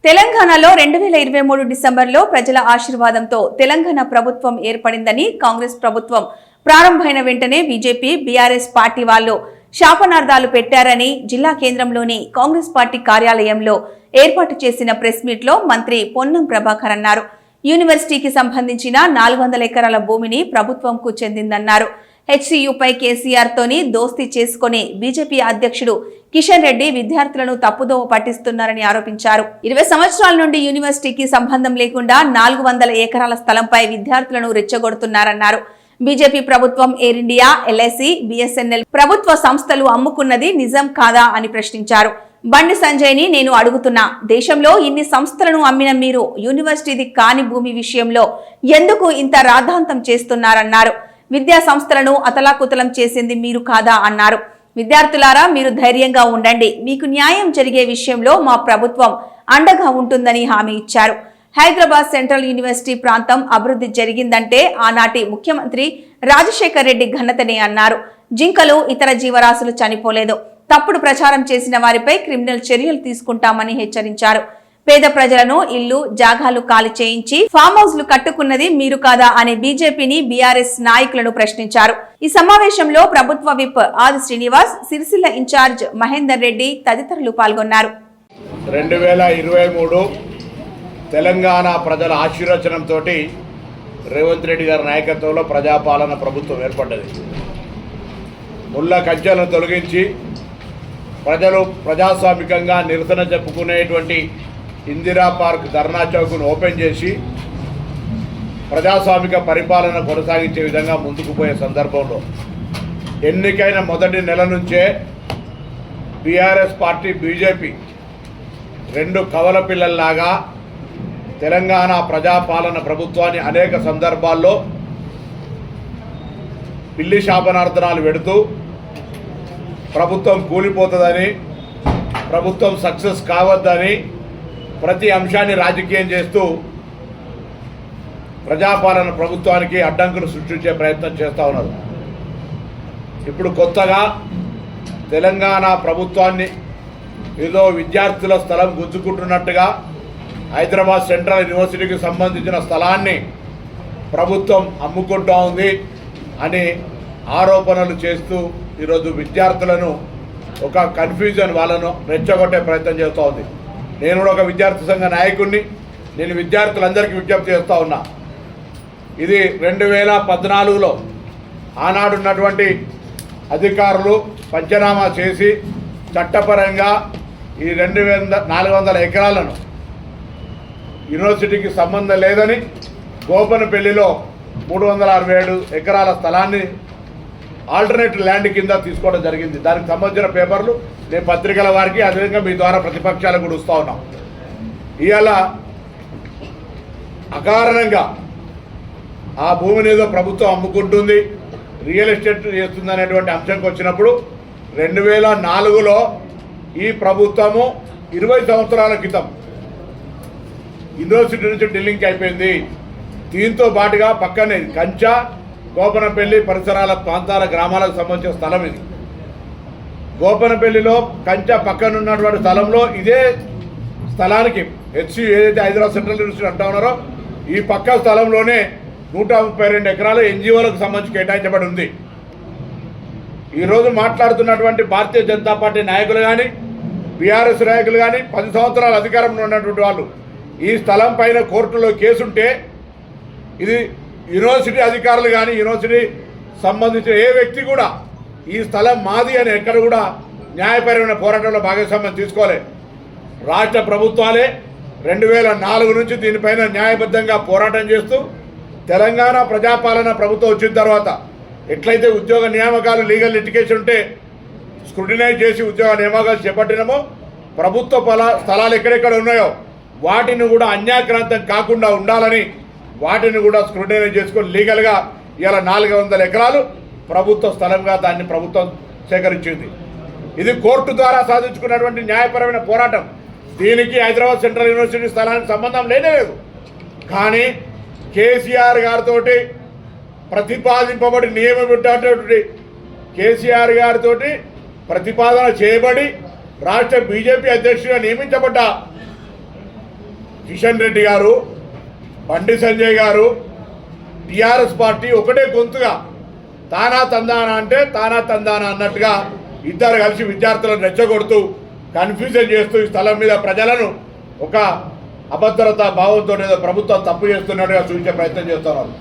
తెలంగాణలో 2023 డిసెంబర్లో ప్రజల ఆశీర్వాదంతో తెలంగాణ ప్రభుత్వం ఏర్పడిందని కాంగ్రెస్ ప్రభుత్వం ప్రారంభమైన వెంటనే బీజేపీ బీఆర్ఎస్ పార్టీ వాళ్ళు శాపనార్థాలు పెట్టారని జిల్లా కేంద్రంలోని కాంగ్రెస్ పార్టీ కార్యాలయంలో ఏర్పాటు చేసిన ప్రెస్ మీట్ లో మంత్రి పొన్నం ప్రభాకర్ అన్నారు. యూనివర్సిటీకి సంబంధించిన 400 ఎకరాల భూమిని ప్రభుత్వంకు చెందిందన్నారు. హెచ్సియుపై కేసీఆర్ తోని దోస్తీ చేసుకుని బీజేపీ అధ్యక్షుడు కిషన్ రెడ్డి విద్యార్థులను తప్పుదోవ పట్టిస్తున్నారని ఆరోపించారు. 20 సంవత్సరాల నుండి యూనివర్సిటీకి సంబంధం లేకుండా 400 ఎకరాల స్థలంపై విద్యార్థులను రెచ్చగొడుతున్నారన్నారు. బీజేపీ ప్రభుత్వం ఎయిర్ ఇండియా, ఎల్ఐసి, బిఎస్ఎన్ఎల్ ప్రభుత్వ సంస్థలు అమ్ముకున్నది నిజం కాదా అని ప్రశ్నించారు. బండి సంజయ్ ని నేను అడుగుతున్నా, దేశంలో ఇన్ని సంస్థలను అమ్మిన మీరు యూనివర్సిటీది కాని భూమి విషయంలో ఎందుకు ఇంత రాద్ధాంతం చేస్తున్నారన్నారు. విద్యా సంస్థలను అతలాకుతలం చేసింది మీరు కాదా అన్నారు. విద్యార్థులారా, మీరు ధైర్యంగా ఉండండి, మీకు న్యాయం జరిగే విషయంలో మా ప్రభుత్వం అండగా ఉంటుందని హామీ ఇచ్చారు. హైదరాబాద్ సెంట్రల్ యూనివర్సిటీ ప్రాంతం అభివృద్ధి జరిగిందంటే ఆనాటి ముఖ్యమంత్రి రాజశేఖర్ రెడ్డి ఘనతనే అన్నారు. జింకలు, ఇతర జీవరాశులు చనిపోలేదు. తప్పుడు ప్రచారం చేసిన వారిపై క్రిమినల్ చర్యలు తీసుకుంటామని హెచ్చరించారు. పేద ప్రజలను ఇల్లు, జాగాలు ఖాళీ చేయించి ఫామ్ హౌస్లు కట్టుకున్నది మీరు కాదా అని బీజేపీని, బీఆర్ఎస్ నాయకులను ప్రశ్నించారు. ఈ సమావేశంలో ప్రభుత్వ విప్ ఆది శ్రీనివాస్, సిరిసిల్ల ఇన్ఛార్జ్ మహేందర్ రెడ్డి తదితరులు పాల్గొన్నారు. 2023 తెలంగాణ ప్రజల ఆశీర్వచనంతో రేవంత్ రెడ్డి గారి నాయకత్వంలో ప్రజాపాలన ప్రభుత్వం ఏర్పడ్డది. ముళ్ళ కంచెలను తొలగించి ప్రజలు ప్రజాస్వామికంగా నిరసన చెప్పుకునేటువంటి ఇందిరా పార్క్, ధర్నా చౌక్ను ఓపెన్ చేసి ప్రజాస్వామిక పరిపాలన కొనసాగించే విధంగా ముందుకు పోయే సందర్భంలో ఎన్నికైన మొదటి నెల నుంచే బీఆర్ఎస్ పార్టీ, బీజేపీ రెండు కవల పిల్లల్లాగా తెలంగాణ ప్రజాపాలన ప్రభుత్వాన్ని అనేక సందర్భాల్లో పిల్లి శాపనార్థనాలు పెడుతూ ప్రభుత్వం కూలిపోతుందని, ప్రభుత్వం సక్సెస్ కావద్దని ప్రతి అంశాన్ని రాజకీయం చేస్తూ ప్రజాపాలన ప్రభుత్వానికి అడ్డంకులు సృష్టించే ప్రయత్నం చేస్తూ ఉన్నారు. ఇప్పుడు కొత్తగా తెలంగాణ ప్రభుత్వాన్ని ఏదో విద్యార్థుల స్థలం గుంజుకుంటున్నట్టుగా హైదరాబాద్ సెంట్రల్ యూనివర్సిటీకి సంబంధించిన స్థలాన్ని ప్రభుత్వం అమ్ముకుంటూ ఉంది అని ఆరోపణలు చేస్తూ ఈరోజు విద్యార్థులను ఒక కన్ఫ్యూజన్, వాళ్ళను రెచ్చగొట్టే ప్రయత్నం చేస్తూ ఉంది. నేను కూడా ఒక విద్యార్థి సంఘ నాయకుడిని. నేను విద్యార్థులందరికీ విజ్ఞప్తి చేస్తూ ఉన్నా, ఇది 2014లో ఆనాడున్నటువంటి అధికారులు పంచనామా చేసి చట్టపరంగా ఈ 400 ఎకరాలను యూనివర్సిటీకి సంబంధం లేదని గోపనపల్లిలో 367 ఎకరాల స్థలాన్ని ఆల్టర్నేటివ్ ల్యాండ్ కింద తీసుకోవడం జరిగింది. దానికి సంబంధించిన పేపర్లు నేను పత్రికల వారికి, అదేవిధంగా మీ ద్వారా ప్రతిపక్షాలకు కూడా ఇస్తూ ఉన్నాం. ఇవాళ అకారణంగా ఆ భూమిని ఏదో ప్రభుత్వం అమ్ముకుంటుంది, రియల్ ఎస్టేట్ చేస్తుంది అనేటువంటి అంశంకి వచ్చినప్పుడు 2004లో ఈ ప్రభుత్వము 20 సంవత్సరాల క్రితం యూనివర్సిటీ నుంచి ఢిల్లీకి అయిపోయింది. దీంతో పాటుగా పక్కనే కంచా, గోపనపల్లి పరిసరాల ప్రాంతాల గ్రామాలకు సంబంధించిన స్థలం ఇది. గోపనపల్లిలో కంచా పక్కన ఉన్నటువంటి స్థలంలో ఇదే స్థలానికి హెచ్సి ఏదైతే హైదరాబాద్ సెంట్రల్ యూనివర్సిటీ అంటా ఉన్నారో ఈ పక్క స్థలంలోనే 132 ఎకరాలు ఎన్జిఓలకు సంబంధించి కేటాయించబడి ఉంది. ఈరోజు మాట్లాడుతున్నటువంటి భారతీయ జనతా పార్టీ నాయకులు కానీ, బీఆర్ఎస్ నాయకులు కానీ, 10 సంవత్సరాల అధికారంలో ఉన్నటువంటి వాళ్ళు ఈ స్థలం పైన కోర్టులో కేసుంటే ఇది యూనివర్సిటీ అధికారులు కానీ, యూనివర్సిటీ సంబంధించిన ఏ వ్యక్తి కూడా ఈ స్థలం మాది అని ఎక్కడ కూడా న్యాయపరమైన పోరాటంలో భాగస్వామ్యం తీసుకోలేదు. రాష్ట్ర ప్రభుత్వాలే 2004 నుంచి దీనిపైన న్యాయబద్ధంగా పోరాటం చేస్తూ తెలంగాణ ప్రజాపాలన ప్రభుత్వం వచ్చిన తర్వాత ఎట్లయితే ఉద్యోగ నియామకాలు, లీగల్ లిటిగేషన్ ఉంటే స్క్రూటినైజ్ చేసి ఉద్యోగ నియామకాలు చేపట్టినామో, ప్రభుత్వ స్థలాలు ఎక్కడెక్కడ ఉన్నాయో వాటిని కూడా అన్యాక్రాంతం కాకుండా ఉండాలని వాటిని కూడా స్క్రూటినైజ్ చేసుకొని లీగల్గా ఇలా 400 ఎకరాలు ప్రభుత్వ స్థలంగా దాన్ని ప్రభుత్వం సేకరించింది. ఇది కోర్టు ద్వారా సాధించుకున్నటువంటి న్యాయపరమైన పోరాటం. దీనికి హైదరాబాద్ సెంట్రల్ యూనివర్సిటీ స్థలానికి సంబంధం లేదు. కానీ కేసీఆర్ గారితో ప్రతిపాదింపబడి నియమింపబడినటువంటి కేసీఆర్ గారితో ప్రతిపాదన చేయబడి రాష్ట్ర బీజేపీ అధ్యక్షుడిగా నియమించబడ్డ కిషన్ రెడ్డి గారు, బండి సంజయ్ గారు, టీఆర్ఎస్ పార్టీ ఒకటే గొంతుగా తానా తందానా అంటే తానా తందానా అన్నట్టుగా ఇద్దరు కలిసి విద్యార్థులను రెచ్చగొడుతూ కన్ఫ్యూజన్ చేస్తూ ఈ స్థలం మీద ప్రజలను ఒక అభద్రతా భావంతో ఏదో ప్రభుత్వం తప్పు చేస్తున్నట్టుగా చూపించే ప్రయత్నం చేస్తున్నారు.